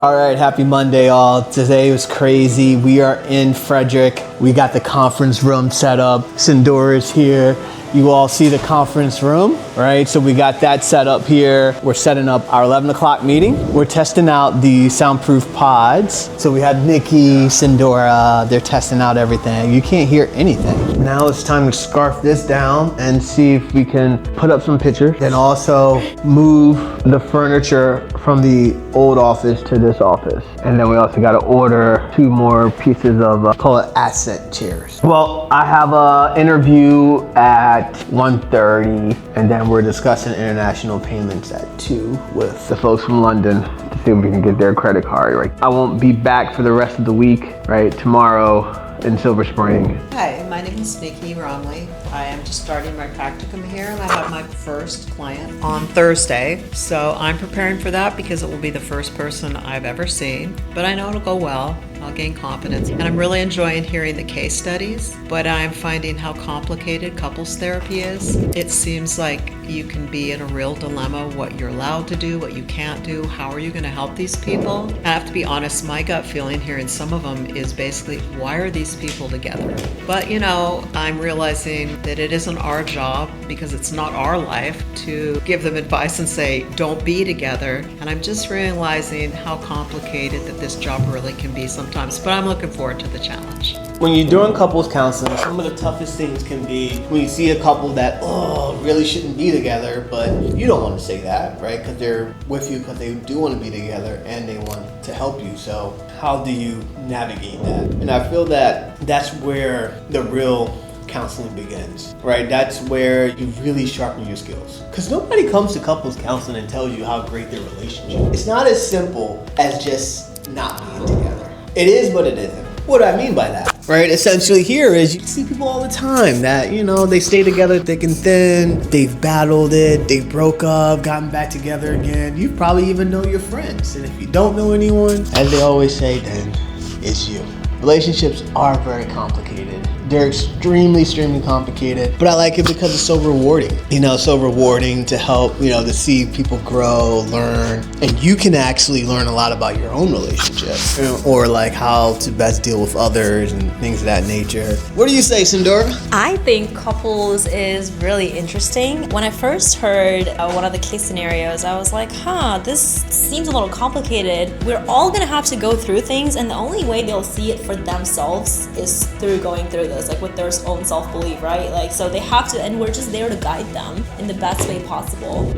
All right, happy Monday, all. Today was crazy. We are in Frederick. We got the conference room set up. Sindor is here. You all see the conference room, right? So we got that set up here. We're setting up our 11 o'clock meeting. We're testing out the soundproof pods. So we have Nikki, Sindora, they're testing out everything. You can't hear anything. Now it's time to scarf this down and see if we can put up some pictures and also move the furniture from the old office to this office. And then we also got to order 2 more pieces of, call it asset chairs. Well, I have an interview at 1:30, and then we're discussing international payments at 2 with the folks from London to see if we can get their credit card, right? I won't be back for the rest of the week, right? Tomorrow in Silver Spring. Hi, my name is Nikki Romley. I am just starting my practicum here, and I have my first client on Thursday. So I'm preparing for that because it will be the first person I've ever seen. But I know it'll go well. I'll gain confidence. And I'm really enjoying hearing the case studies, but I'm finding how complicated couples therapy is. It seems like you can be in a real dilemma, what you're allowed to do, what you can't do, how are you going to help these people? I have to be honest, my gut feeling hearing some of them is basically, why are these people together? But I'm realizing that it isn't our job, because it's not our life, to give them advice and say, don't be together. And I'm just realizing how complicated that this job really can be sometimes, but I'm looking forward to the challenge. When you're doing couples counseling, some of the toughest things can be when you see a couple that, really shouldn't be together, but you don't want to say that, right? Because they're with you because they do want to be together and they want to help you. So how do you navigate that? And I feel that that's where the real counseling begins, right? That's where you really sharpen your skills. Because nobody comes to couples counseling and tells you how great their relationship is. It's not as simple as just not being together. It is, but it isn't. What do I mean by that? Right, essentially here is you see people all the time that, they stay together thick and thin, they've battled it, they broke up, gotten back together again. You probably even know your friends. And if you don't know anyone, as they always say, then it's you. Relationships are very complicated. They're extremely complicated, but I like it because it's so rewarding. So rewarding to help, to see people grow, learn, and you can actually learn a lot about your own relationship or like how to best deal with others and things of that nature. What do you say, Sindora? I think couples is really interesting. When I first heard one of the case scenarios, I was like, this seems a little complicated. We're all gonna have to go through things, and the only way they'll see it for themselves is through going through this, like with their own self-belief, right? So they have to, and we're just there to guide them in the best way possible.